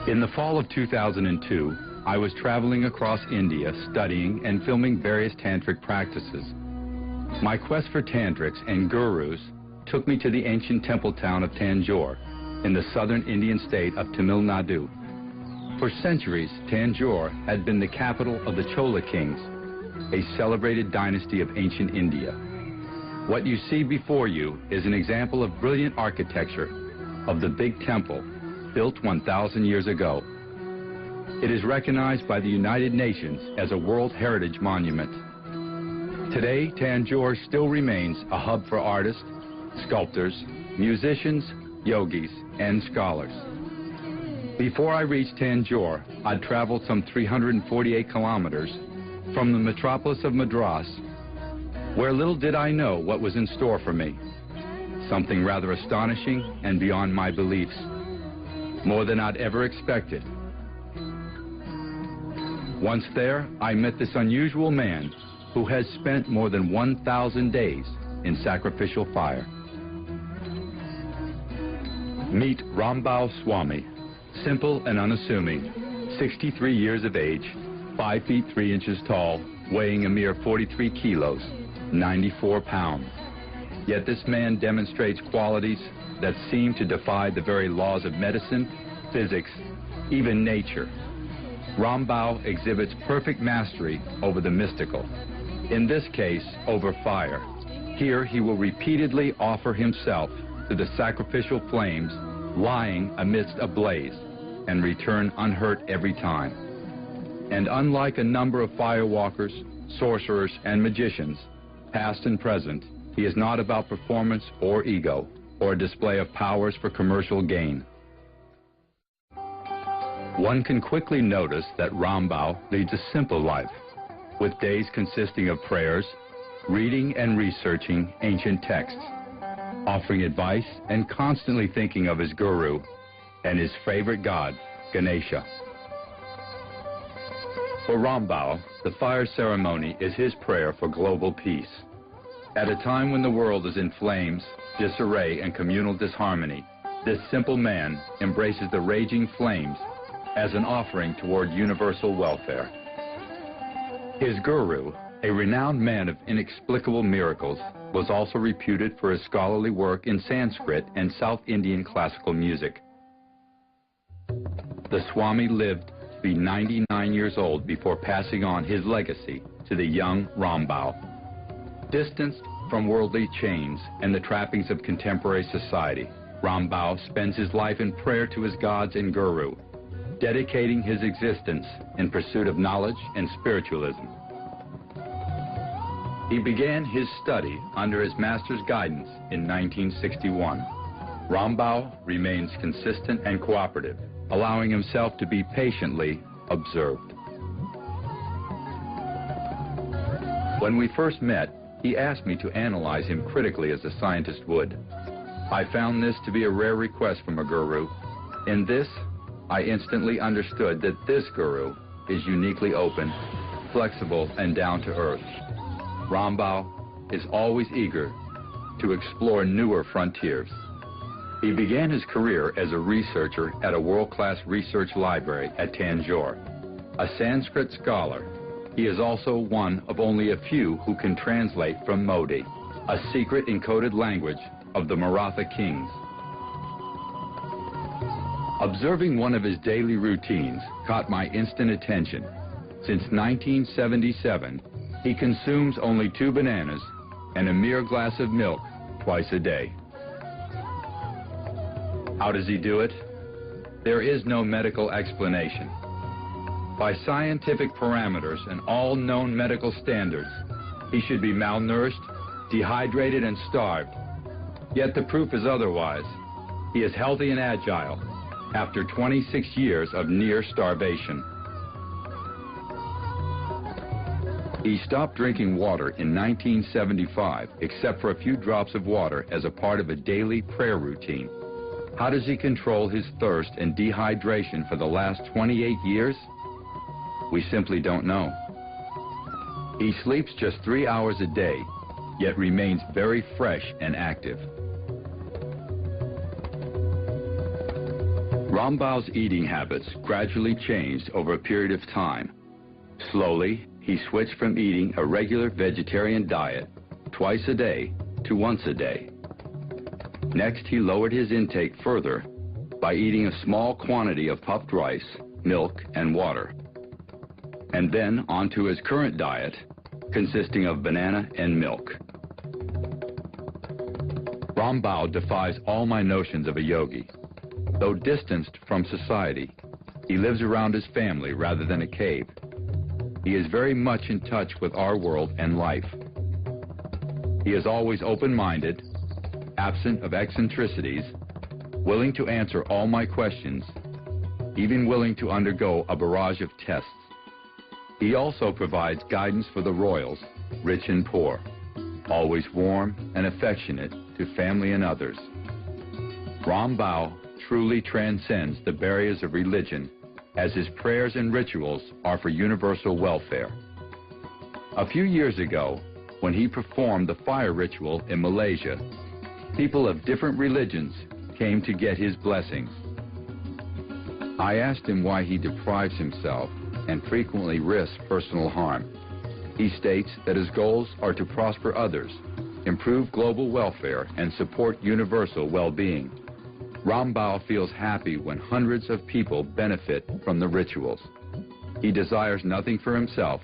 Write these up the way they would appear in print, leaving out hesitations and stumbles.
In the fall of 2002, I was traveling across India studying and filming various tantric practices. My quest for tantrics and gurus took me to the ancient temple town of Tanjore in the southern Indian state of Tamil Nadu. For centuries, Tanjore had been the capital of the Chola kings, a celebrated dynasty of ancient India. What you see before you is an example of brilliant architecture of the big temple built 1,000 years ago. It is recognized by the United Nations as a World Heritage Monument. Today, Tanjore still remains a hub for artists, sculptors, musicians, yogis, and scholars. Before I reached Tanjore, I'd traveled some 348 kilometers from the metropolis of Madras, where little did I know what was in store for me. Something rather astonishing and beyond my beliefs. More than I'd ever expected. Once there, I met this unusual man who has spent more than 1,000 days in sacrificial fire. Meet Rambao Swami, simple and unassuming, 63 years of age, 5 feet 3 inches tall, weighing a mere 43 kilos, 94 pounds. Yet this man demonstrates qualities that seem to defy the very laws of medicine, physics, even nature. Rambao exhibits perfect mastery over the mystical, in this case, over fire. Here he will repeatedly offer himself to the sacrificial flames lying amidst a blaze and return unhurt every time. And unlike a number of firewalkers, sorcerers, and magicians, past and present, he is not about performance or ego, or a display of powers for commercial gain. One can quickly notice that Rambao leads a simple life, with days consisting of prayers, reading and researching ancient texts, offering advice and constantly thinking of his guru and his favorite god, Ganesha. For Rambao, the fire ceremony is his prayer for global peace. At a time when the world is in flames, disarray, and communal disharmony, this simple man embraces the raging flames as an offering toward universal welfare. His guru, a renowned man of inexplicable miracles, was also reputed for his scholarly work in Sanskrit and South Indian classical music. The Swami lived to be 99 years old before passing on his legacy to the young Rambao. Distanced from worldly chains and the trappings of contemporary society, Rambao spends his life in prayer to his gods and guru, dedicating his existence in pursuit of knowledge and spiritualism. He began his study under his master's guidance in 1961. Rambao remains consistent and cooperative, allowing himself to be patiently observed. When we first met, he asked me to analyze him critically as a scientist would. I found this to be a rare request from a guru. In this, I instantly understood that this guru is uniquely open, flexible, and down to earth. Rambao is always eager to explore newer frontiers. He began his career as a researcher at a world-class research library at Tanjore. A Sanskrit scholar, he is also one of only a few who can translate from Modi, a secret encoded language of the Maratha kings. Observing one of his daily routines caught my instant attention. Since 1977, he consumes only 2 bananas and a mere glass of milk twice a day. How does he do it? There is no medical explanation. By scientific parameters and all known medical standards, he should be malnourished, dehydrated, and starved. Yet the proof is otherwise. He is healthy and agile after 26 years of near starvation. He stopped drinking water in 1975, except for a few drops of water as a part of a daily prayer routine. How does he control his thirst and dehydration for the last 28 years? We simply don't know. He sleeps just 3 hours a day, yet remains very fresh and active. Rambao's eating habits gradually changed over a period of time. Slowly, he switched from eating a regular vegetarian diet twice a day to once a day. Next, he lowered his intake further by eating a small quantity of puffed rice, milk, and water. And then on to his current diet, consisting of banana and milk. Rambao defies all my notions of a yogi. Though distanced from society, he lives around his family rather than a cave. He is very much in touch with our world and life. He is always open-minded, absent of eccentricities, willing to answer all my questions, even willing to undergo a barrage of tests. He also provides guidance for the royals, rich and poor, always warm and affectionate to family and others. Rambao truly transcends the barriers of religion, as his prayers and rituals are for universal welfare. A few years ago, when he performed the fire ritual in Malaysia, people of different religions came to get his blessings. I asked him why he deprives himself and frequently risks personal harm. He states that his goals are to prosper others, improve global welfare, and support universal well-being. Rambao feels happy when hundreds of people benefit from the rituals. He desires nothing for himself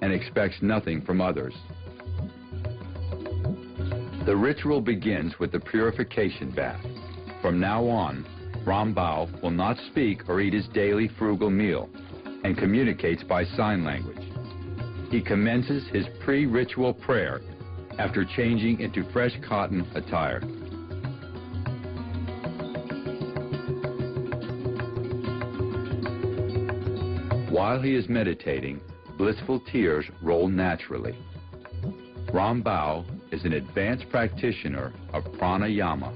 and expects nothing from others. The ritual begins with the purification bath. From now on, Rambao will not speak or eat his daily frugal meal and communicates by sign language. He commences his pre-ritual prayer after changing into fresh cotton attire. While he is meditating, blissful tears roll naturally. Rambao is an advanced practitioner of pranayama,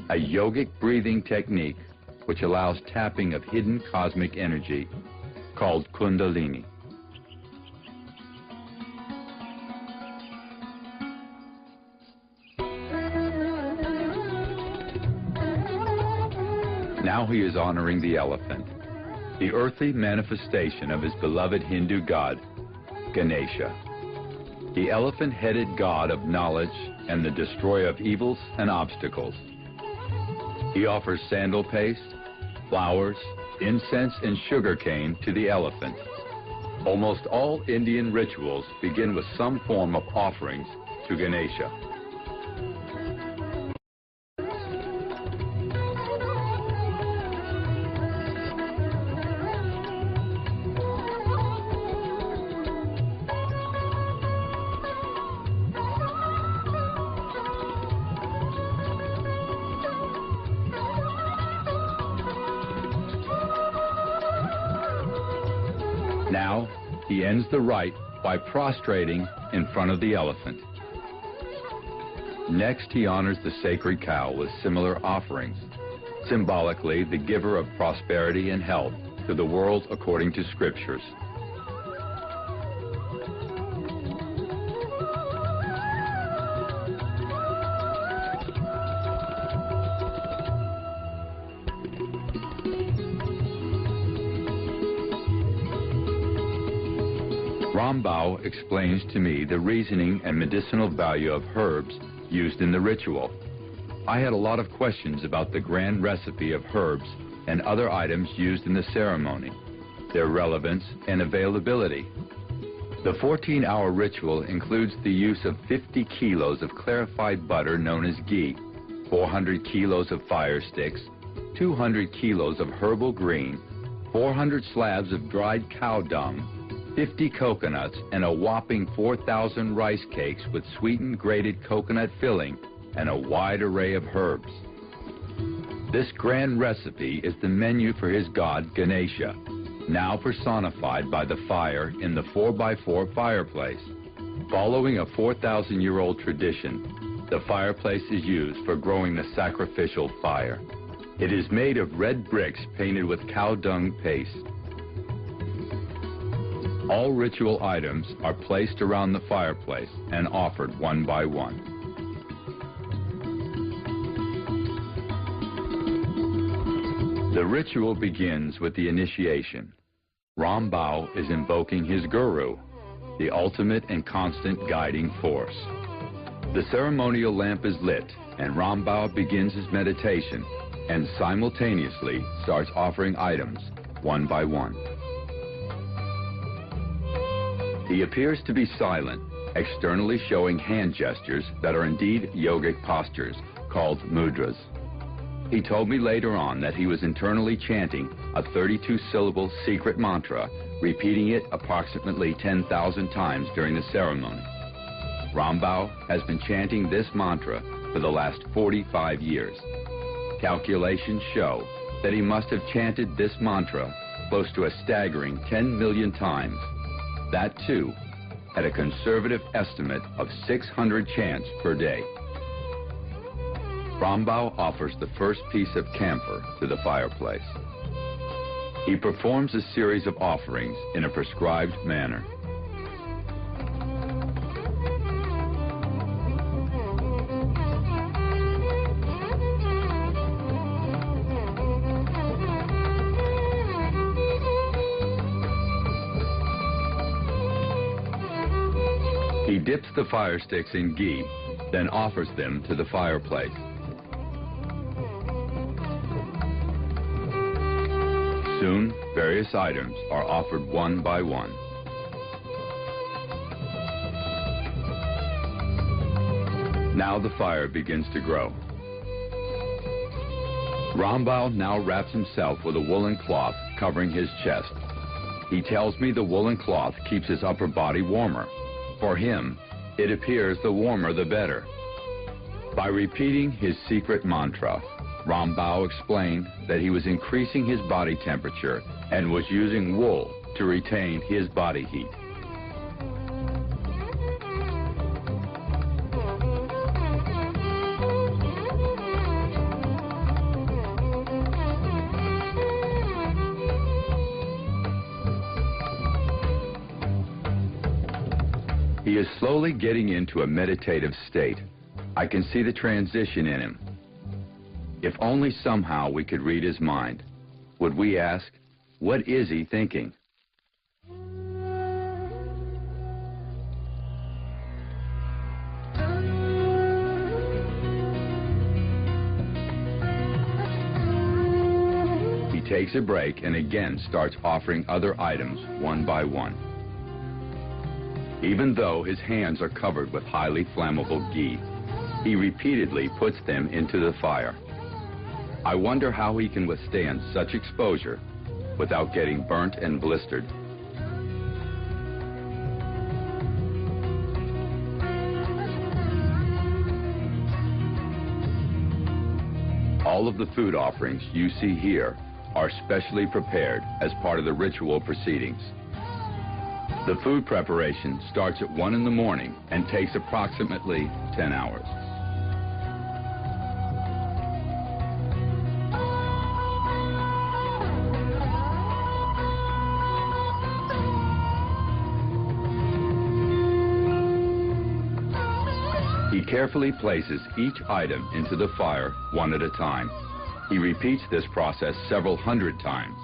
a yogic breathing technique which allows tapping of hidden cosmic energy called Kundalini. Now he is honoring the elephant, the earthly manifestation of his beloved Hindu god, Ganesha, the elephant-headed god of knowledge and the destroyer of evils and obstacles. He offers sandal paste, flowers, incense, and sugarcane to the elephant. Almost all Indian rituals begin with some form of offerings to Ganesha. Now, he ends the rite by prostrating in front of the elephant. Next, he honors the sacred cow with similar offerings, symbolically the giver of prosperity and health to the world according to scriptures. Rambao explains to me the reasoning and medicinal value of herbs used in the ritual. I had a lot of questions about the grand recipe of herbs and other items used in the ceremony, their relevance and availability. The 14-hour ritual includes the use of 50 kilos of clarified butter known as ghee, 400 kilos of fire sticks, 200 kilos of herbal green, 400 slabs of dried cow dung, 50 coconuts, and a whopping 4,000 rice cakes with sweetened grated coconut filling and a wide array of herbs. This grand recipe is the menu for his god Ganesha, now personified by the fire in the 4x4 fireplace. Following a 4,000-year-old tradition, the fireplace is used for growing the sacrificial fire. It is made of red bricks painted with cow dung paste. All ritual items are placed around the fireplace and offered one by one. The ritual begins with the initiation. Ram Bao is invoking his guru, the ultimate and constant guiding force. The ceremonial lamp is lit, and Ram Bao begins his meditation and simultaneously starts offering items one by one. He appears to be silent, externally showing hand gestures that are indeed yogic postures called mudras. He told me later on that he was internally chanting a 32-syllable secret mantra, repeating it approximately 10,000 times during the ceremony. Ram Bao has been chanting this mantra for the last 45 years. Calculations show that he must have chanted this mantra close to a staggering 10 million times. That too, at a conservative estimate of 600 chants per day. Ram Bao offers the first piece of camphor to the fireplace. He performs a series of offerings in a prescribed manner. He dips the fire sticks in ghee, then offers them to the fireplace. Soon, various items are offered one by one. Now the fire begins to grow. Ram Bao now wraps himself with a woolen cloth covering his chest. He tells me the woolen cloth keeps his upper body warmer. For him, it appears the warmer the better. By repeating his secret mantra, Ram Bao explained that he was increasing his body temperature and was using wool to retain his body heat. He is slowly getting into a meditative state. I can see the transition in him. If only somehow we could read his mind, would we ask, what is he thinking? He takes a break and again starts offering other items one by one. Even though his hands are covered with highly flammable ghee, he repeatedly puts them into the fire. I wonder how he can withstand such exposure without getting burnt and blistered. All of the food offerings you see here are specially prepared as part of the ritual proceedings. The food preparation starts at 1 in the morning and takes approximately 10 hours. He carefully places each item into the fire one at a time. He repeats this process several hundred times.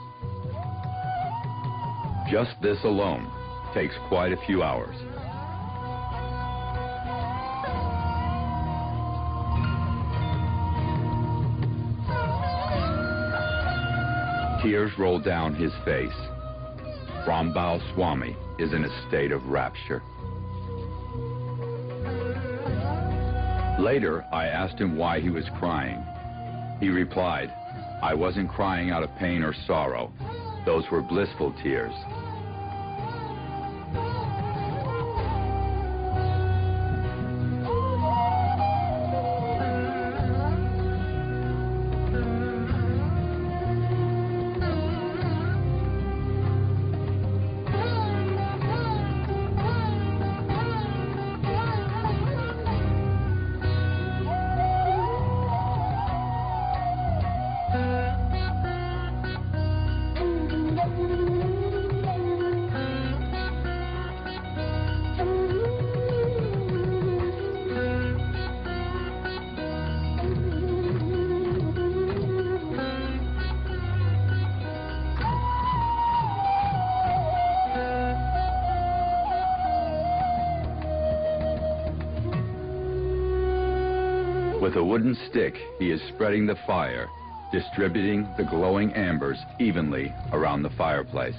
Just this alone takes quite a few hours. Tears roll down his face. Ram Bao Swami is in a state of rapture. Later, I asked him why he was crying. He replied, "I wasn't crying out of pain or sorrow. Those were blissful tears." With a wooden stick, he is spreading the fire, distributing the glowing embers evenly around the fireplace.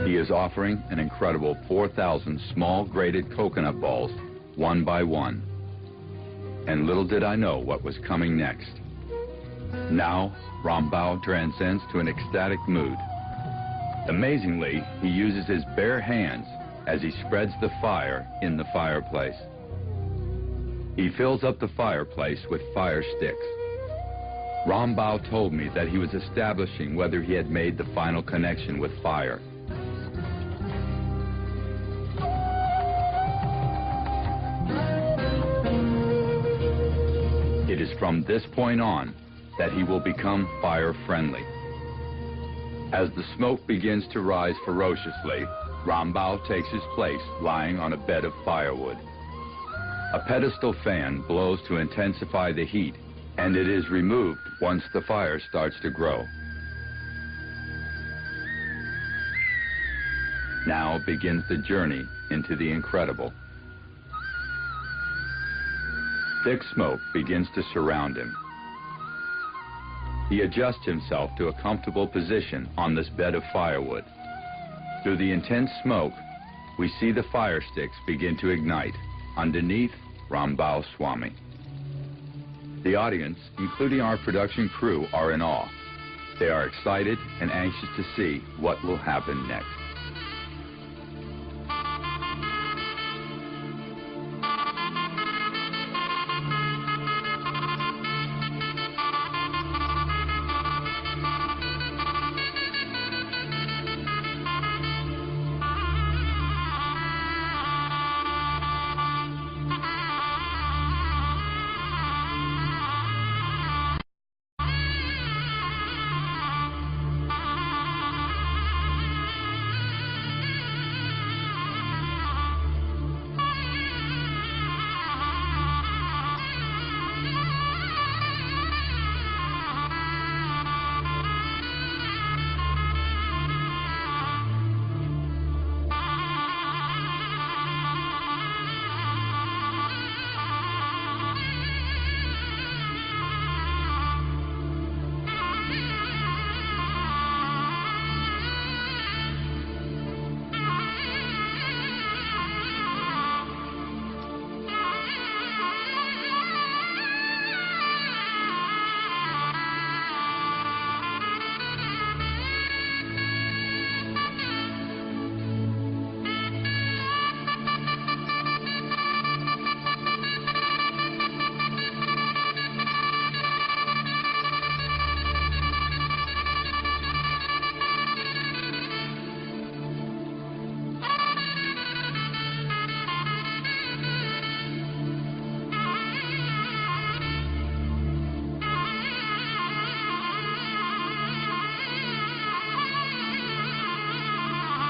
He is offering an incredible 4,000 small grated coconut balls, one by one. And little did I know what was coming next. Now, Rambao transcends to an ecstatic mood. Amazingly, he uses his bare hands as he spreads the fire in the fireplace. He fills up the fireplace with fire sticks. Rambao told me that he was establishing whether he had made the final connection with fire. It is from this point on that he will become fire-friendly. As the smoke begins to rise ferociously, Rambao takes his place lying on a bed of firewood. A pedestal fan blows to intensify the heat, and it is removed once the fire starts to grow. Now begins the journey into the incredible. Thick smoke begins to surround him. He adjusts himself to a comfortable position on this bed of firewood. Through the intense smoke, we see the fire sticks begin to ignite underneath Rambao Swami. The audience, including our production crew, are in awe. They are excited and anxious to see what will happen next.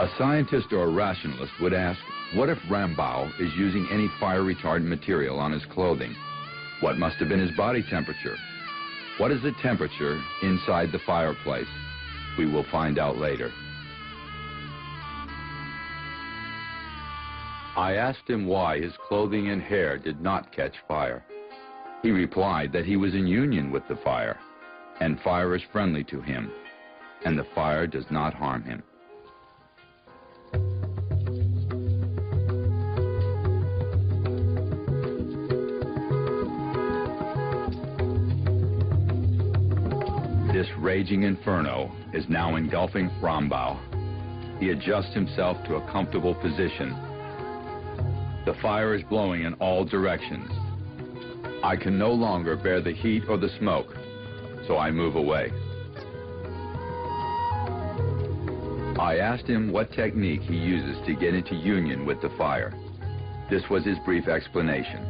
A scientist or a rationalist would ask, what if Rambao is using any fire-retardant material on his clothing? What must have been his body temperature? What is the temperature inside the fireplace? We will find out later. I asked him why his clothing and hair did not catch fire. He replied that he was in union with the fire, and fire is friendly to him, and the fire does not harm him. This raging inferno is now engulfing Rambao. He adjusts himself to a comfortable position. The fire is blowing in all directions. I can no longer bear the heat or the smoke, so I move away. I asked him what technique he uses to get into union with the fire. This was his brief explanation.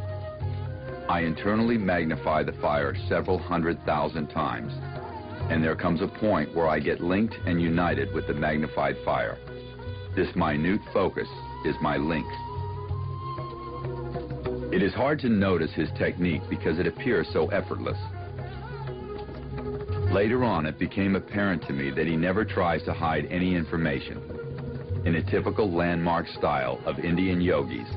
I internally magnify the fire several 100,000 times, and there comes a point where I get linked and united with the magnified fire. This minute focus is my link. It is hard to notice his technique because it appears so effortless. Later on, it became apparent to me that he never tries to hide any information. In a typical landmark style of Indian yogis,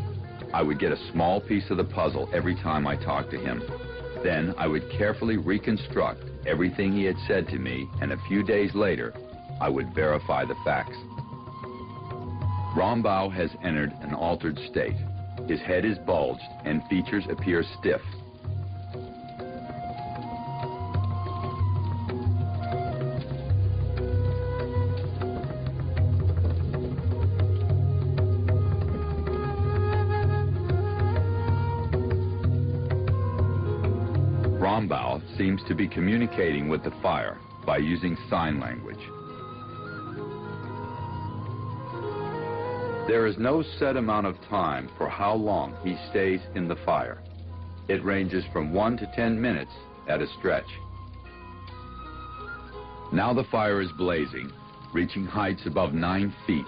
I would get a small piece of the puzzle every time I talked to him. Then I would carefully reconstruct everything he had said to me, and a few days later, I would verify the facts. Rambao has entered an altered state. His head is bulged and features appear stiff. Rambao seems to be communicating with the fire by using sign language. There is no set amount of time for how long he stays in the fire. It ranges from 1 to 10 minutes at a stretch. Now the fire is blazing, reaching heights above 9 feet.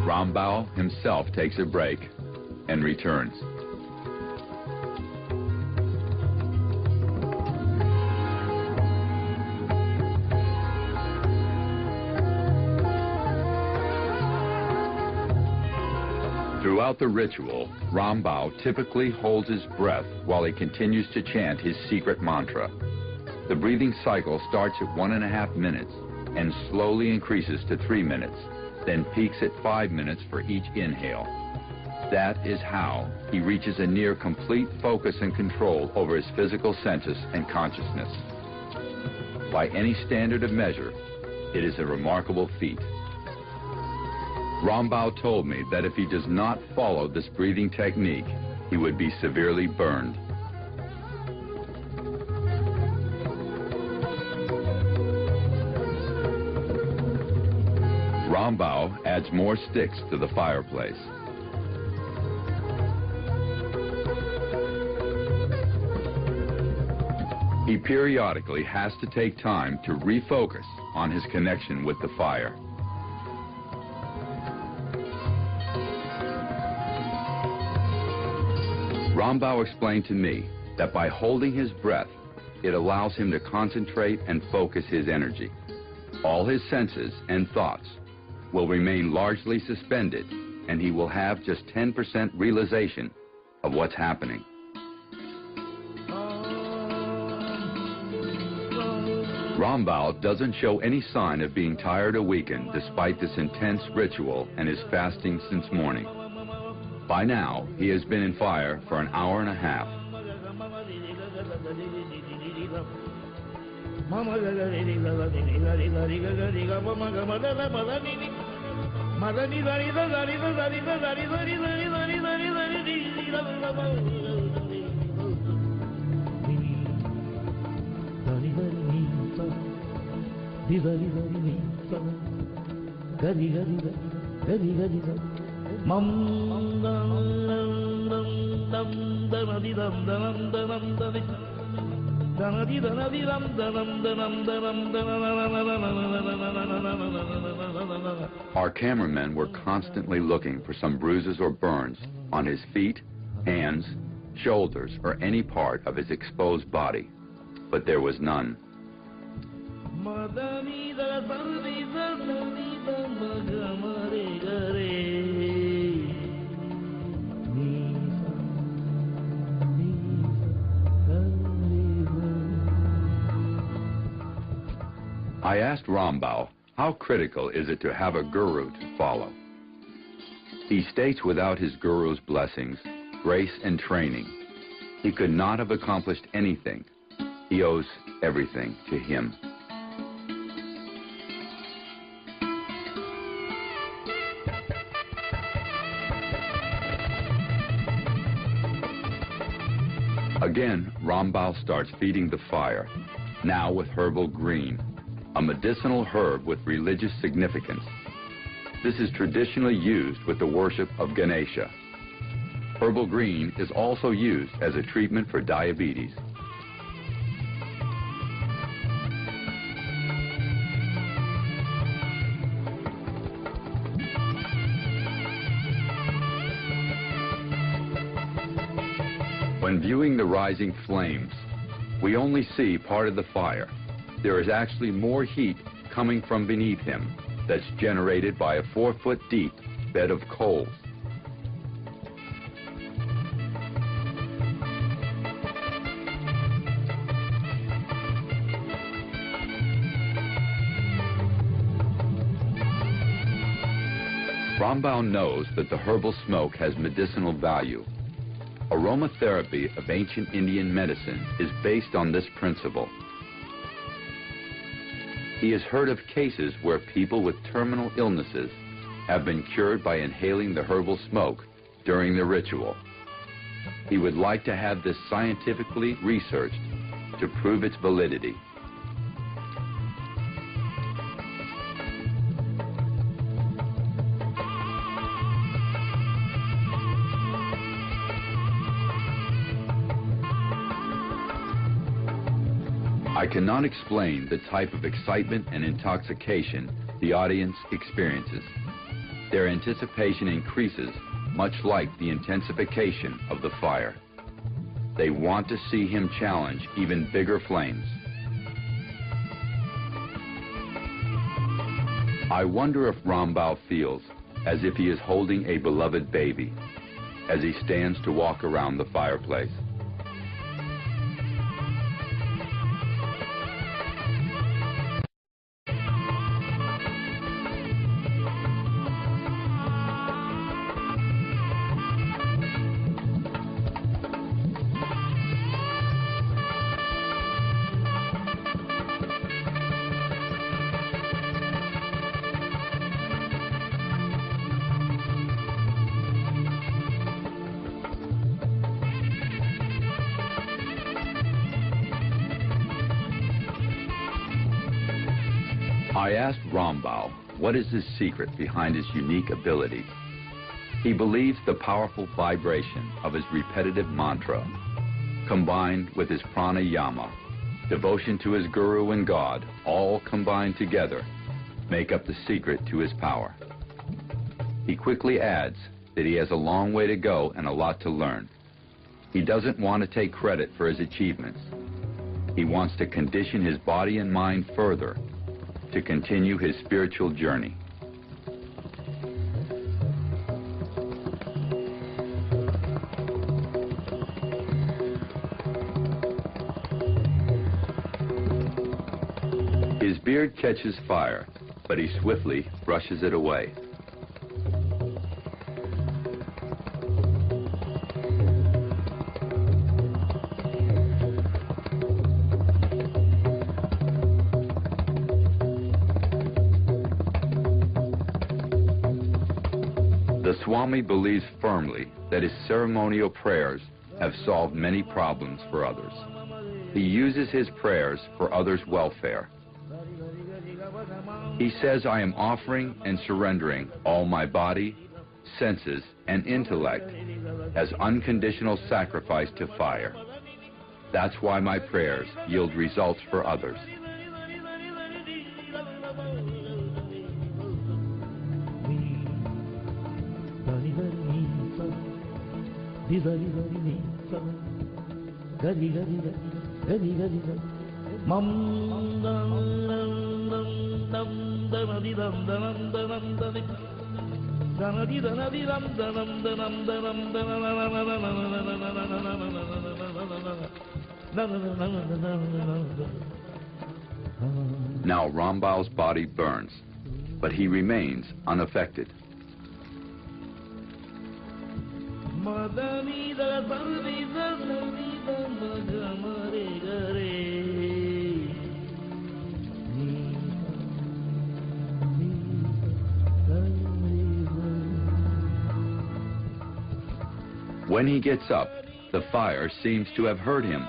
Rambao himself takes a break and returns. Throughout the ritual, Rambao typically holds his breath while he continues to chant his secret mantra. The breathing cycle starts at 1.5 minutes and slowly increases to 3 minutes, then peaks at 5 minutes for each inhale. That is how he reaches a near complete focus and control over his physical senses and consciousness. By any standard of measure, it is a remarkable feat. Rambao told me that if he does not follow this breathing technique, he would be severely burned. Rambao adds more sticks to the fireplace. He periodically has to take time to refocus on his connection with the fire. Rambao explained to me that by holding his breath, it allows him to concentrate and focus his energy. All his senses and thoughts will remain largely suspended, and he will have just 10% realization of what's happening. Rambao doesn't show any sign of being tired or weakened despite this intense ritual and is fasting since morning. By now, he has been in fire for 1.5 hours. Our cameramen were constantly looking for some bruises or burns on his feet, hands, shoulders, or any part of his exposed body, but there was none. I asked Rambao, how critical is it to have a guru to follow? He states without his guru's blessings, grace, and training, he could not have accomplished anything. He owes everything to him. Again, Rambao starts feeding the fire, now with herbal green, a medicinal herb with religious significance. This is traditionally used with the worship of Ganesha. Herbal green is also used as a treatment for diabetes. When viewing the rising flames, we only see part of the fire. there is actually more heat coming from beneath him that's generated by a 4-foot deep bed of coals. Rambal knows that the herbal smoke has medicinal value. Aromatherapy of ancient Indian medicine is based on this principle. He has heard of cases where people with terminal illnesses have been cured by inhaling the herbal smoke during the ritual. He would like to have this scientifically researched to prove its validity. I cannot explain the type of excitement and intoxication the audience experiences. Their anticipation increases, much like the intensification of the fire. They want to see him challenge even bigger flames. I wonder if Rambal feels as if he is holding a beloved baby as he stands to walk around the fireplace. I asked Rambal what is his secret behind his unique ability. He believes the powerful vibration of his repetitive mantra, combined with his pranayama, devotion to his guru and God, all combined together, make up the secret to his power. He quickly adds that he has a long way to go and a lot to learn. He doesn't want to take credit for his achievements. He wants to condition his body and mind further to continue his spiritual journey. His beard catches fire, but he swiftly brushes it away. The Swami believes firmly that his ceremonial prayers have solved many problems for others. He uses his prayers for others' welfare. He says, "I am offering and surrendering all my body, senses, and intellect as unconditional sacrifice to fire. That's why my prayers yield results for others." Now Rambal's body burns, but he remains unaffected. When he gets up, the fire seems to have hurt him.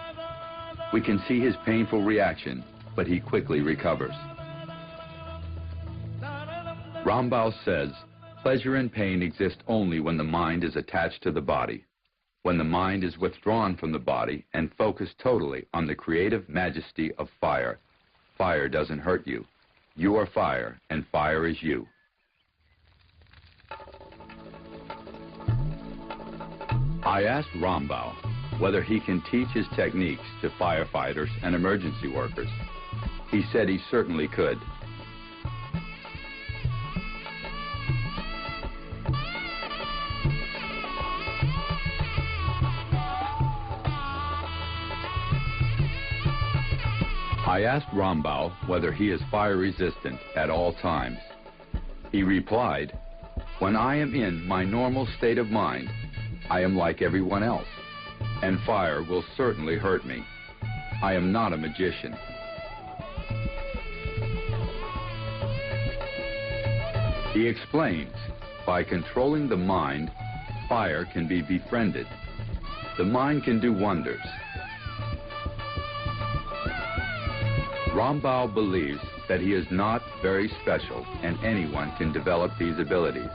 We can see his painful reaction, but he quickly recovers. Rambal says, pleasure and pain exist only when the mind is attached to the body. When the mind is withdrawn from the body and focused totally on the creative majesty of fire, fire doesn't hurt you. You are fire, and fire is you. I asked Rambal whether he can teach his techniques to firefighters and emergency workers. He said he certainly could. I asked Rambal whether he is fire resistant at all times. He replied, "When I am in my normal state of mind, I am like everyone else, and fire will certainly hurt me. I am not a magician." He explains, by controlling the mind, fire can be befriended. The mind can do wonders. Rambal believes that he is not very special and anyone can develop these abilities.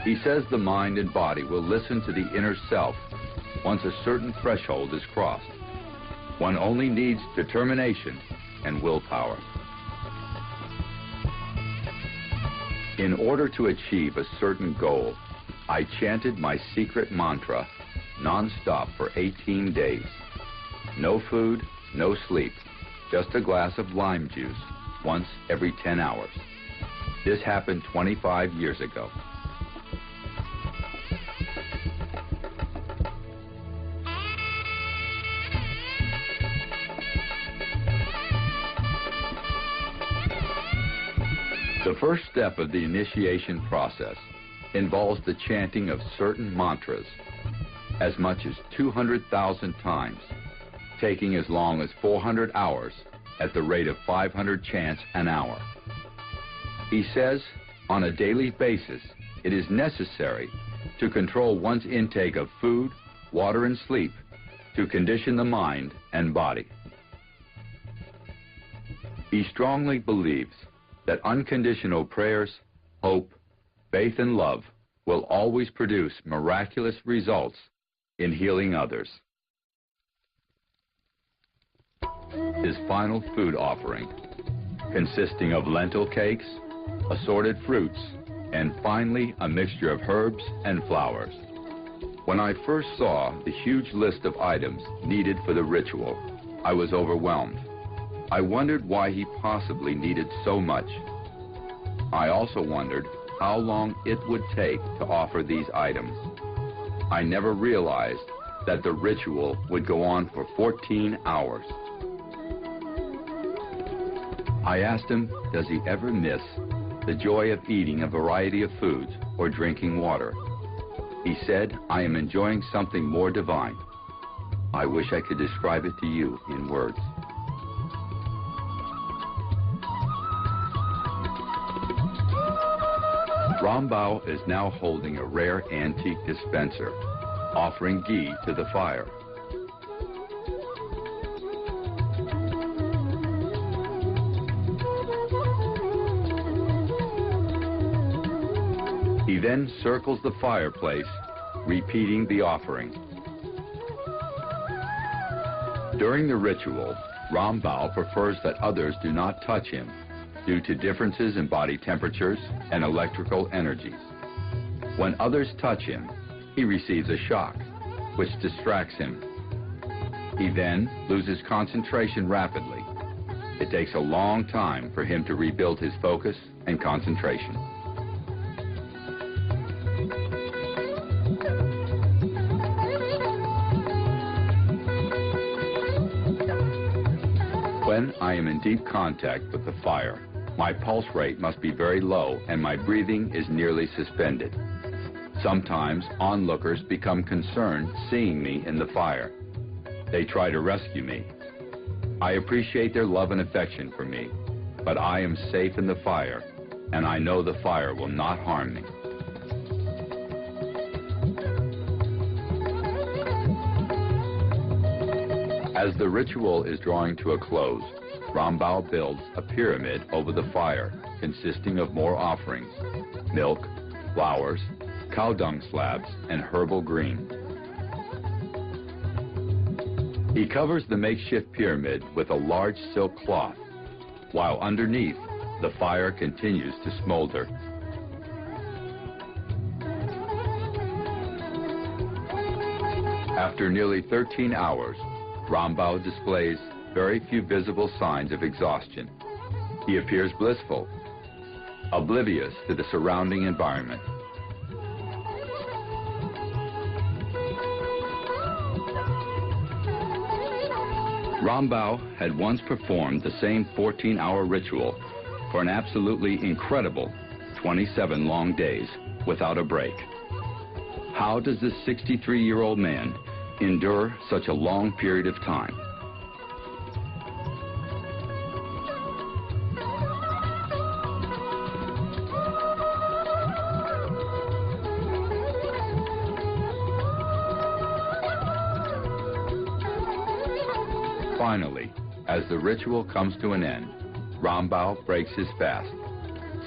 He says the mind and body will listen to the inner self once a certain threshold is crossed. One only needs determination and willpower. In order to achieve a certain goal, I chanted my secret mantra non-stop for 18 days. No food, no sleep. Just a glass of lime juice once every 10 hours. This happened 25 years ago. The first step of the initiation process involves the chanting of certain mantras, as much as 200,000 times, taking as long as 400 hours at the rate of 500 chants an hour. He says, on a daily basis, it is necessary to control one's intake of food, water, and sleep to condition the mind and body. He strongly believes that unconditional prayers, hope, faith, and love will always produce miraculous results in healing others. His final food offering, consisting of lentil cakes, assorted fruits, and finally a mixture of herbs and flowers. When I first saw the huge list of items needed for the ritual, I was overwhelmed. I wondered why he possibly needed so much. I also wondered how long it would take to offer these items. I never realized that the ritual would go on for 14 hours. I asked him, does he ever miss the joy of eating a variety of foods or drinking water? He said, I am enjoying something more divine. I wish I could describe it to you in words. Rambal is now holding a rare antique dispenser, offering ghee to the fire. He then circles the fireplace, repeating the offering. During the ritual, Rambal prefers that others do not touch him due to differences in body temperatures and electrical energies. When others touch him, he receives a shock, which distracts him. He then loses concentration rapidly. It takes a long time for him to rebuild his focus and concentration. When I am in deep contact with the fire, my pulse rate must be very low and my breathing is nearly suspended. Sometimes onlookers become concerned seeing me in the fire. They try to rescue me. I appreciate their love and affection for me, but I am safe in the fire, and I know the fire will not harm me. As the ritual is drawing to a close, Rambal builds a pyramid over the fire consisting of more offerings: milk, flowers, cow dung slabs, and herbal green. He covers the makeshift pyramid with a large silk cloth, while underneath, the fire continues to smolder. After nearly 13 hours, Rambal displays very few visible signs of exhaustion. He appears blissful, oblivious to the surrounding environment. Rambao had once performed the same 14-hour ritual for an absolutely incredible 27 long days without a break. How does this 63-year-old man endure such a long period of time? Finally, as the ritual comes to an end, Rambao breaks his fast,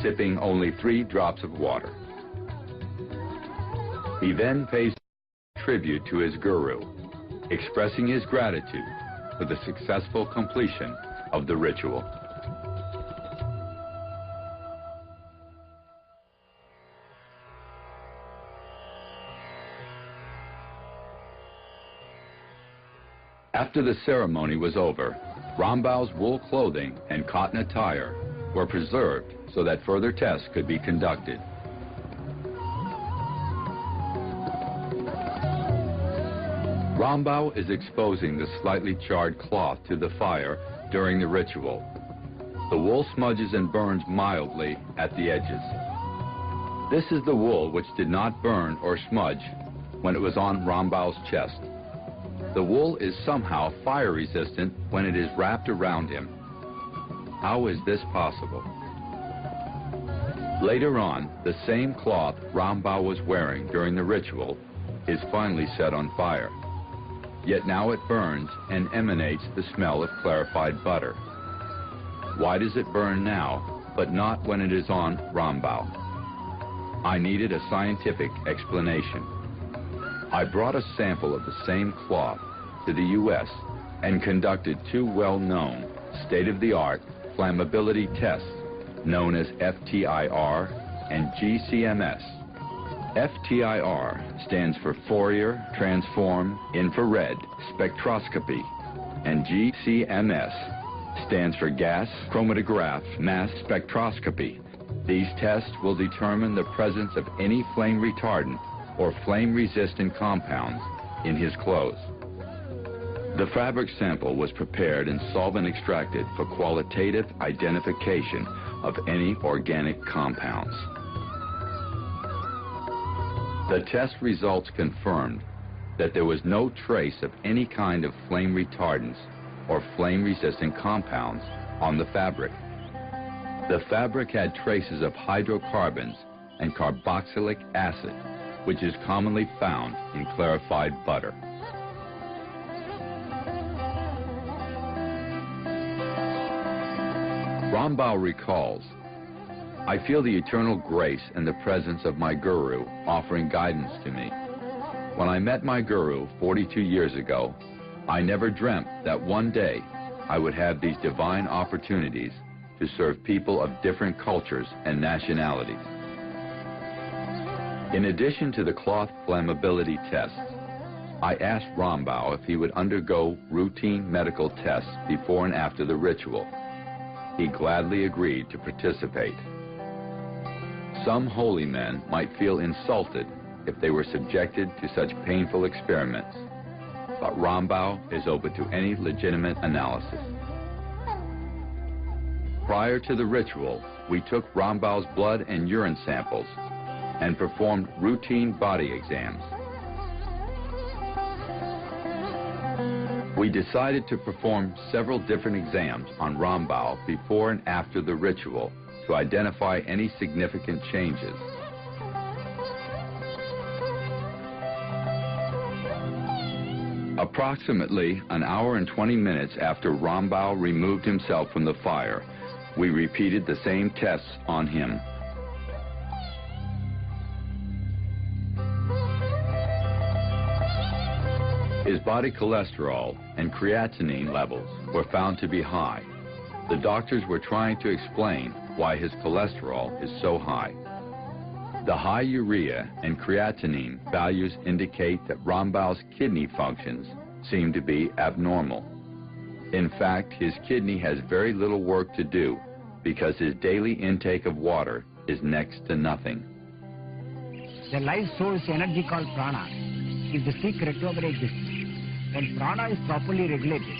sipping only 3 drops of water. He then pays tribute to his guru, expressing his gratitude for the successful completion of the ritual. After the ceremony was over, Rambao's wool clothing and cotton attire were preserved so that further tests could be conducted. Rambao is exposing the slightly charred cloth to the fire during the ritual. The wool smudges and burns mildly at the edges. This is the wool which did not burn or smudge when it was on Rambao's chest. The wool is somehow fire resistant when it is wrapped around him. How is this possible? Later on, the same cloth Rambao was wearing during the ritual is finally set on fire. Yet now it burns and emanates the smell of clarified butter. Why does it burn now, but not when it is on Rambao? I needed a scientific explanation. I brought a sample of the same cloth to the U.S. and conducted 2 well-known, state-of-the-art flammability tests known as FTIR and GCMS. FTIR stands for Fourier Transform Infrared Spectroscopy, and GCMS stands for Gas Chromatograph Mass Spectroscopy. These tests will determine the presence of any flame retardant or flame-resistant compounds in his clothes. The fabric sample was prepared and solvent extracted for qualitative identification of any organic compounds. The test results confirmed that there was no trace of any kind of flame retardants or flame-resistant compounds on the fabric. The fabric had traces of hydrocarbons and carboxylic acid, which is commonly found in clarified butter. Rambao recalls, "I feel the eternal grace and the presence of my guru offering guidance to me. When I met my guru 42 years ago, I never dreamt that one day I would have these divine opportunities to serve people of different cultures and nationalities." In addition to the cloth flammability tests, I asked Rambao if he would undergo routine medical tests before and after the ritual. He gladly agreed to participate. Some holy men might feel insulted if they were subjected to such painful experiments, but Rambao is open to any legitimate analysis. Prior to the ritual, we took Rambao's blood and urine samples and performed routine body exams. We decided to perform several different exams on Rambao before and after the ritual to identify any significant changes. Approximately an hour and 20 minutes after Rambao removed himself from the fire, we repeated the same tests on him. His body cholesterol and creatinine levels were found to be high. The doctors were trying to explain why his cholesterol is so high. The high urea and creatinine values indicate that Rambao's kidney functions seem to be abnormal. In fact, his kidney has very little work to do because his daily intake of water is next to nothing. The life source energy called prana is the secret to our existence. When prana is properly regulated,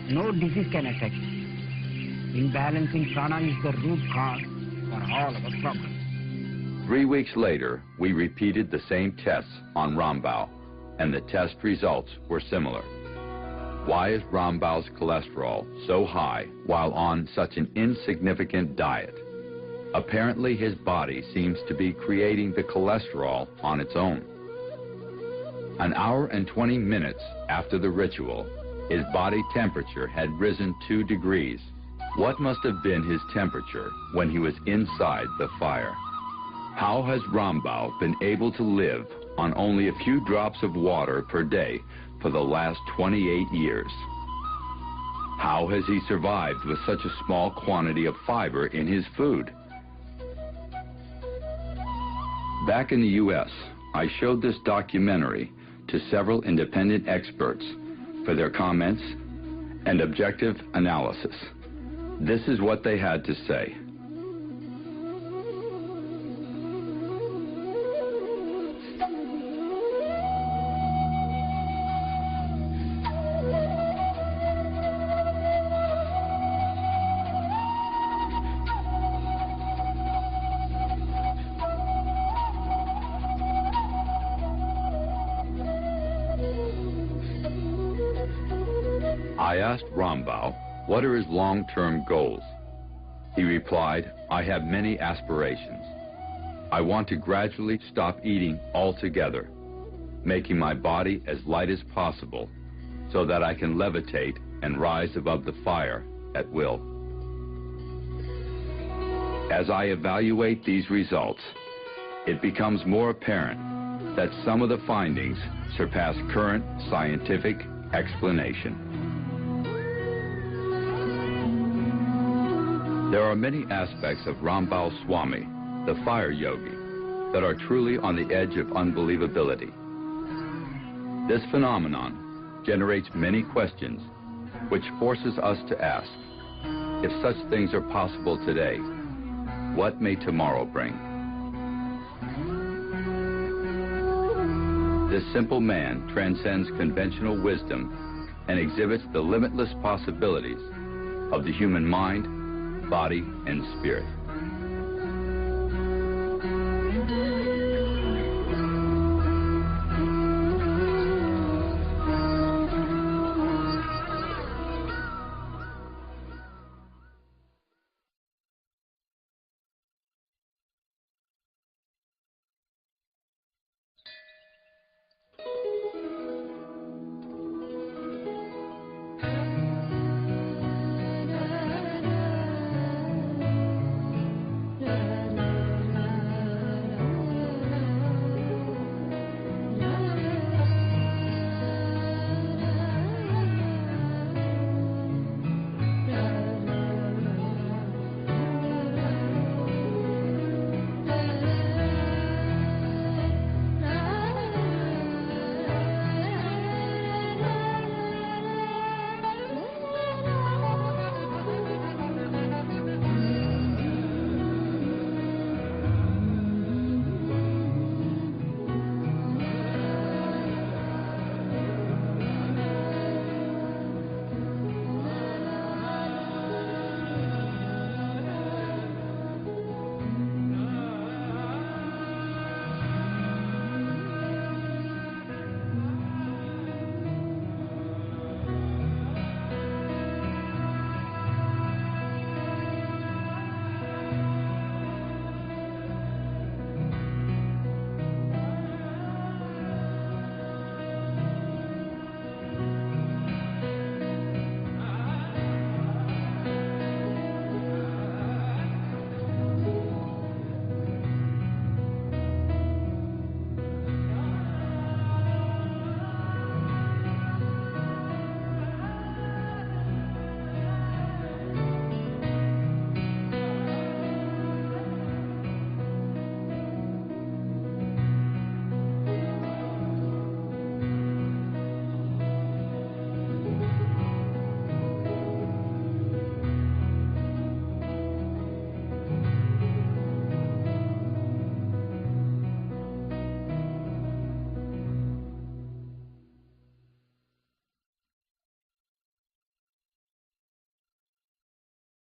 no disease can attack it. Imbalancing prana is the root cause for all our problems. 3 weeks later, we repeated the same tests on Rambao, and the test results were similar. Why is Rambao's cholesterol so high while on such an insignificant diet? Apparently, his body seems to be creating the cholesterol on its own. An hour and 20 minutes after the ritual, his body temperature had risen 2 degrees. What must have been his temperature when he was inside the fire? How has Rambao been able to live on only a few drops of water per day for the last 28 years? How has he survived with such a small quantity of fiber in his food? Back in the U.S., I showed this documentary to several independent experts for their comments and objective analysis. This is what they had to say. I asked Rambao, what are his long-term goals? He replied, I have many aspirations. I want to gradually stop eating altogether, making my body as light as possible so that I can levitate and rise above the fire at will. As I evaluate these results, it becomes more apparent that some of the findings surpass current scientific explanation. There are many aspects of Rambao Swami, the fire yogi, that are truly on the edge of unbelievability. This phenomenon generates many questions, which forces us to ask, if such things are possible today, what may tomorrow bring? This simple man transcends conventional wisdom and exhibits the limitless possibilities of the human mind, body, and spirit.